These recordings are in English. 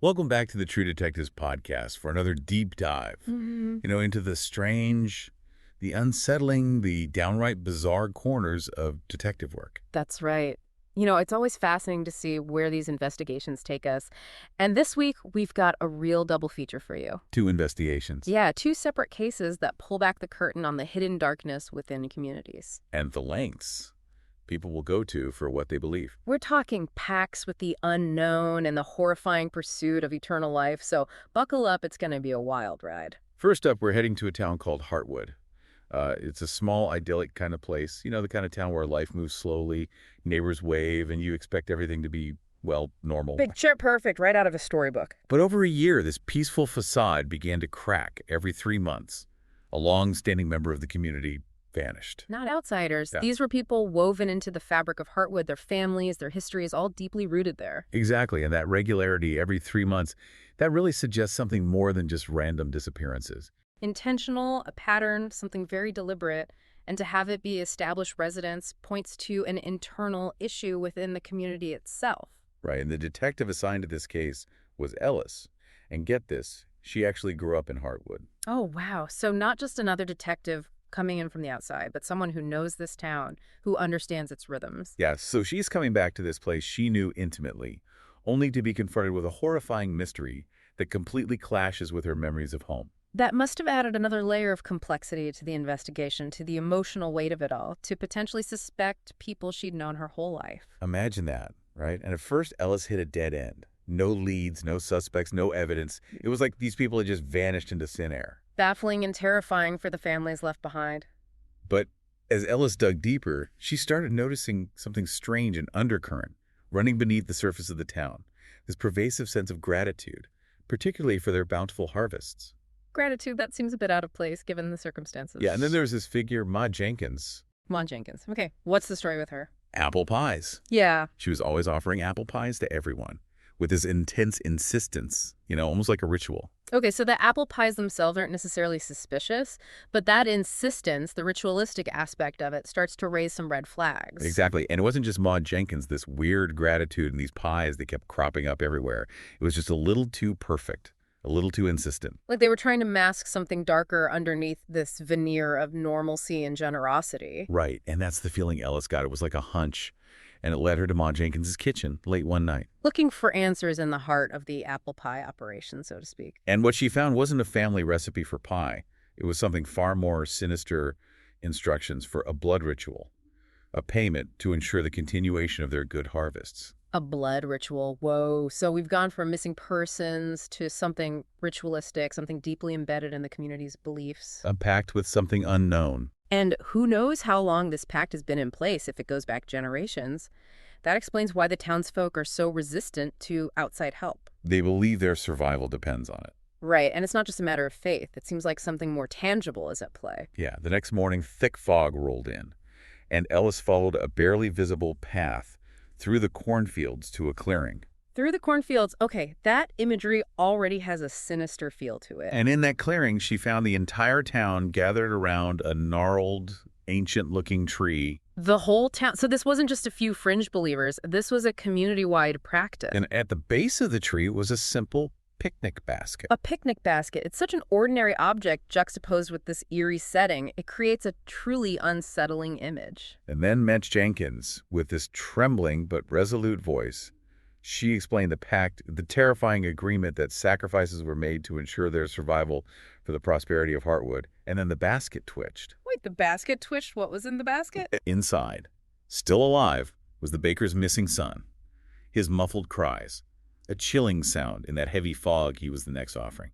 Welcome back to the True Detectives podcast for another deep dive, into the strange, the unsettling, the downright bizarre corners of detective work. That's right. It's always fascinating to see where these investigations take us. And this week, we've got a real double feature for you. Two investigations. Yeah, two separate cases that pull back the curtain on the hidden darkness within communities. And the lengths people will go to for what they believe. We're talking pacts with the unknown and the horrifying pursuit of eternal life, so buckle up, it's going to be a wild ride. First up, we're heading to a town called Heartwood. It's a small, idyllic kind of place, the kind of town where life moves slowly, neighbors wave, and you expect everything to be, well, normal. Picture perfect, right out of a storybook. But over a year, this peaceful facade began to crack every 3 months. A long-standing member of the community vanished. Not outsiders. Yeah. These were people woven into the fabric of Heartwood, their families, their history is all deeply rooted there. Exactly, and that regularity every 3 months, that really suggests something more than just random disappearances. Intentional, a pattern, something very deliberate, and to have it be established residence points to an internal issue within the community itself. Right, and the detective assigned to this case was Ellis. And get this, she actually grew up in Heartwood. Oh, wow. So not just another detective coming in from the outside, but someone who knows this town, who understands its rhythms. Yeah, so she's coming back to this place she knew intimately, only to be confronted with a horrifying mystery that completely clashes with her memories of home. That must have added another layer of complexity to the investigation, to the emotional weight of it all, to potentially suspect people she'd known her whole life. Imagine that, right? And at first, Ellis hit a dead end. No leads, no suspects, no evidence. It was like these people had just vanished into thin air. Baffling and terrifying for the families left behind. But as Ellis dug deeper, she started noticing something strange and undercurrent running beneath the surface of the town. This pervasive sense of gratitude, particularly for their bountiful harvests. Gratitude, that seems a bit out of place given the circumstances. Yeah, and then there was this figure, Ma Jenkins. Ma Jenkins. Okay, what's the story with her? Apple pies. Yeah. She was always offering apple pies to everyone with this intense insistence, almost like a ritual. Okay, so the apple pies themselves aren't necessarily suspicious, but that insistence, the ritualistic aspect of it, starts to raise some red flags. Exactly. And it wasn't just Maud Jenkins, this weird gratitude and these pies that kept cropping up everywhere. It was just a little too perfect, a little too insistent. Like they were trying to mask something darker underneath this veneer of normalcy and generosity. Right. And that's the feeling Ellis got. It was like a hunch. And it led her to Ma Jenkins's kitchen late one night. Looking for answers in the heart of the apple pie operation, so to speak. And what she found wasn't a family recipe for pie. It was something far more sinister, instructions for a blood ritual, a payment to ensure the continuation of their good harvests. A blood ritual. Whoa. So we've gone from missing persons to something ritualistic, something deeply embedded in the community's beliefs. A pact with something unknown. And who knows how long this pact has been in place if it goes back generations. That explains why the townsfolk are so resistant to outside help. They believe their survival depends on it. Right, and it's not just a matter of faith. It seems like something more tangible is at play. Yeah, the next morning, thick fog rolled in, and Ellis followed a barely visible path through the cornfields to a clearing. Through the cornfields, okay, that imagery already has a sinister feel to it. And in that clearing, she found the entire town gathered around a gnarled, ancient-looking tree. The whole town. So this wasn't just a few fringe believers. This was a community-wide practice. And at the base of the tree was a simple picnic basket. A picnic basket. It's such an ordinary object juxtaposed with this eerie setting. It creates a truly unsettling image. And then met Jenkins with this trembling but resolute voice. She explained the pact, the terrifying agreement that sacrifices were made to ensure their survival for the prosperity of Heartwood. And then the basket twitched. Wait, the basket twitched? What was in the basket? Inside, still alive, was the baker's missing son. His muffled cries, a chilling sound in that heavy fog he was the next offering.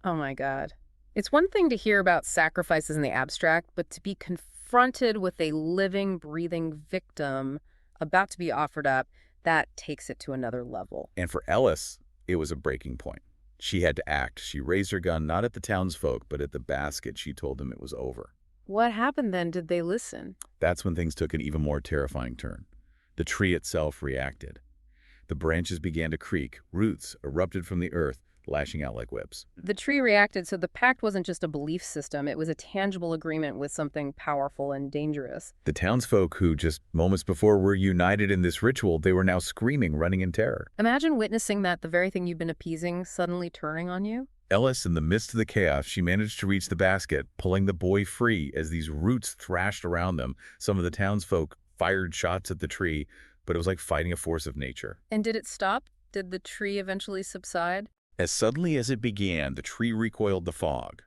Oh my God. It's one thing to hear about sacrifices in the abstract, but to be confronted with a living, breathing victim about to be offered up, that takes it to another level. And for Ellis, it was a breaking point. She had to act. She raised her gun not at the townsfolk, but at the basket. She told them it was over. What happened then? Did they listen? That's when things took an even more terrifying turn. The tree itself reacted. The branches began to creak, roots erupted from the earth, lashing out like whips. The tree reacted, so the pact wasn't just a belief system, it was a tangible agreement with something powerful and dangerous. The townsfolk who just moments before were united in this ritual, they were now screaming, running in terror. Imagine witnessing that the very thing you've been appeasing suddenly turning on you. Ellis, in the midst of the chaos, she managed to reach the basket, pulling the boy free as these roots thrashed around them. Some of the townsfolk fired shots at the tree, but it was like fighting a force of nature. And did it stop? Did the tree eventually subside? As suddenly as it began, the tree recoiled the fog.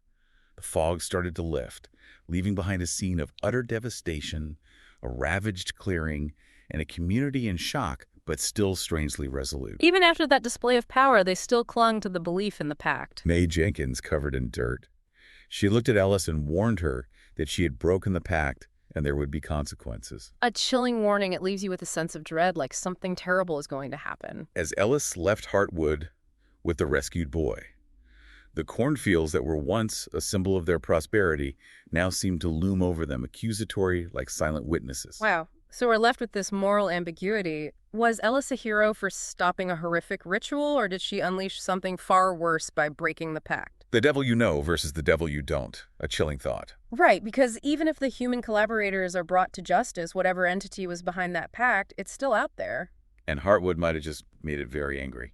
The fog started to lift, leaving behind a scene of utter devastation, a ravaged clearing, and a community in shock, but still strangely resolute. Even after that display of power, they still clung to the belief in the pact. Mae Jenkins, covered in dirt. She looked at Ellis and warned her that she had broken the pact and there would be consequences. A chilling warning. It leaves you with a sense of dread, like something terrible is going to happen. As Ellis left Heartwood with the rescued boy, the cornfields that were once a symbol of their prosperity now seemed to loom over them, accusatory like silent witnesses. Wow. So we're left with this moral ambiguity. Was Ellis a hero for stopping a horrific ritual, or did she unleash something far worse by breaking the pact? The devil you know versus the devil you don't. A chilling thought. Right, because even if the human collaborators are brought to justice, whatever entity was behind that pact, it's still out there. And Heartwood might have just made it very angry.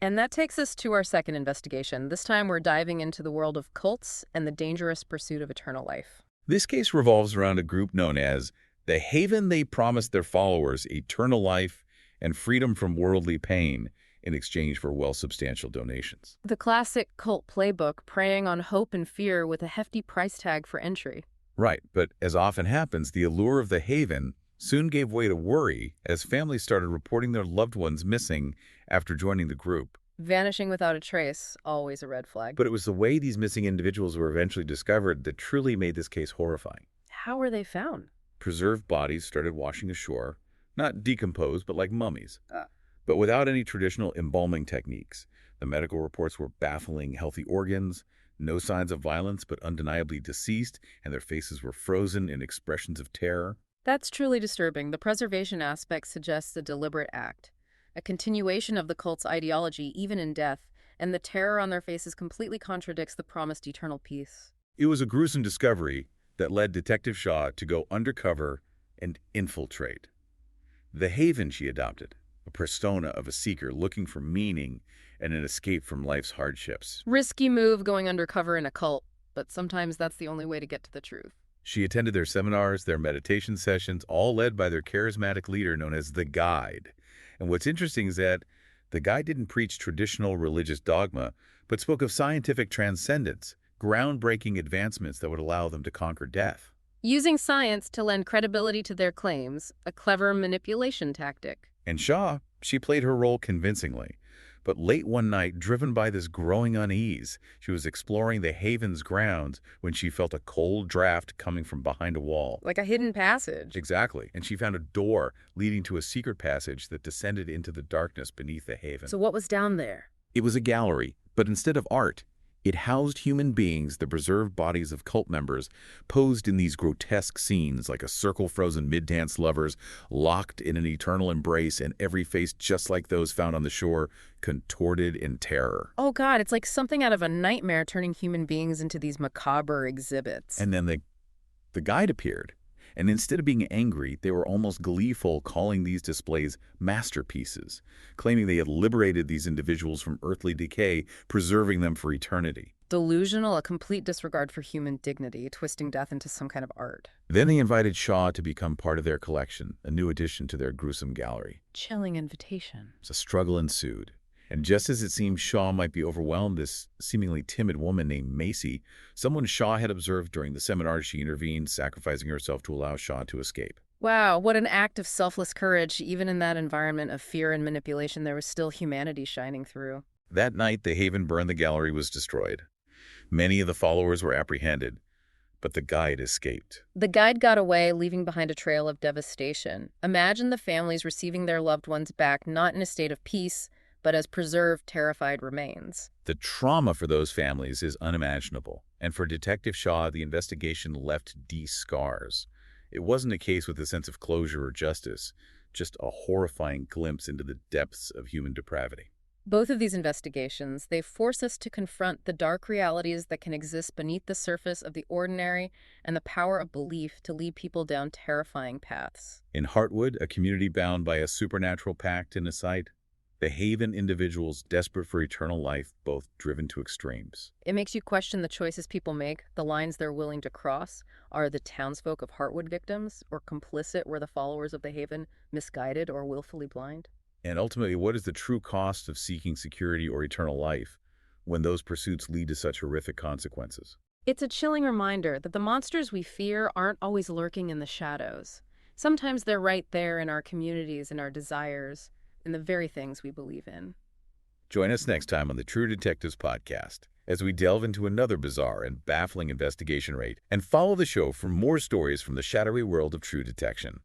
And that takes us to our second investigation. This time we're diving into the world of cults and the dangerous pursuit of eternal life. This case revolves around a group known as the haven. They promised their followers eternal life and freedom from worldly pain in exchange for well-substantial donations. The classic cult playbook, preying on hope and fear with a hefty price tag for entry. Right, but as often happens, the allure of the haven soon gave way to worry as families started reporting their loved ones missing after joining the group. Vanishing without a trace, always a red flag. But it was the way these missing individuals were eventually discovered that truly made this case horrifying. How were they found? Preserved bodies started washing ashore, not decomposed, but like mummies. But without any traditional embalming techniques. The medical reports were baffling: healthy organs, no signs of violence, but undeniably deceased, and their faces were frozen in expressions of terror. That's truly disturbing. The preservation aspect suggests a deliberate act, a continuation of the cult's ideology even in death, and the terror on their faces completely contradicts the promised eternal peace. It was a gruesome discovery that led Detective Shaw to go undercover and infiltrate the haven she adopted, a persona of a seeker looking for meaning and an escape from life's hardships. Risky move going undercover in a cult, but sometimes that's the only way to get to the truth. She attended their seminars, their meditation sessions, all led by their charismatic leader known as the Guide. And what's interesting is that the Guide didn't preach traditional religious dogma, but spoke of scientific transcendence, groundbreaking advancements that would allow them to conquer death. Using science to lend credibility to their claims, a clever manipulation tactic. And Shaw, she played her role convincingly. But late one night, driven by this growing unease, she was exploring the haven's grounds when she felt a cold draft coming from behind a wall. Like a hidden passage. Exactly. And she found a door leading to a secret passage that descended into the darkness beneath the haven. So what was down there? It was a gallery, but instead of art, it housed human beings, the preserved bodies of cult members, posed in these grotesque scenes like a circle-frozen mid-dance lovers, locked in an eternal embrace, and every face just like those found on the shore, contorted in terror. Oh God, it's like something out of a nightmare turning human beings into these macabre exhibits. And then the Guide appeared, and instead of being angry, they were almost gleeful, calling these displays masterpieces, claiming they had liberated these individuals from earthly decay, preserving them for eternity. Delusional, a complete disregard for human dignity, twisting death into some kind of art. Then they invited Shaw to become part of their collection, a new addition to their gruesome gallery. Chilling invitation. A struggle ensued. And just as it seemed Shaw might be overwhelmed, this seemingly timid woman named Macy, someone Shaw had observed during the seminar, she intervened, sacrificing herself to allow Shaw to escape. Wow, what an act of selfless courage. Even in that environment of fear and manipulation, there was still humanity shining through. That night, the haven burned, the gallery was destroyed. Many of the followers were apprehended, but the Guide escaped. The Guide got away, leaving behind a trail of devastation. Imagine the families receiving their loved ones back, not in a state of peace, but as preserved, terrified remains. The trauma for those families is unimaginable, and for Detective Shaw, the investigation left deep scars. It wasn't a case with a sense of closure or justice, just a horrifying glimpse into the depths of human depravity. Both of these investigations, they force us to confront the dark realities that can exist beneath the surface of the ordinary and the power of belief to lead people down terrifying paths. In Heartwood, a community bound by a supernatural pact in a site, the Haven individuals desperate for eternal life, both driven to extremes. It makes you question the choices people make, the lines they're willing to cross. Are the townsfolk of Heartwood victims, or complicit were the followers of the Haven misguided or willfully blind? And ultimately, what is the true cost of seeking security or eternal life when those pursuits lead to such horrific consequences? It's a chilling reminder that the monsters we fear aren't always lurking in the shadows. Sometimes they're right there in our communities and our desires, in the very things we believe in. Join us next time on the True Detectives podcast as we delve into another bizarre and baffling investigation rate, and follow the show for more stories from the shadowy world of true detection.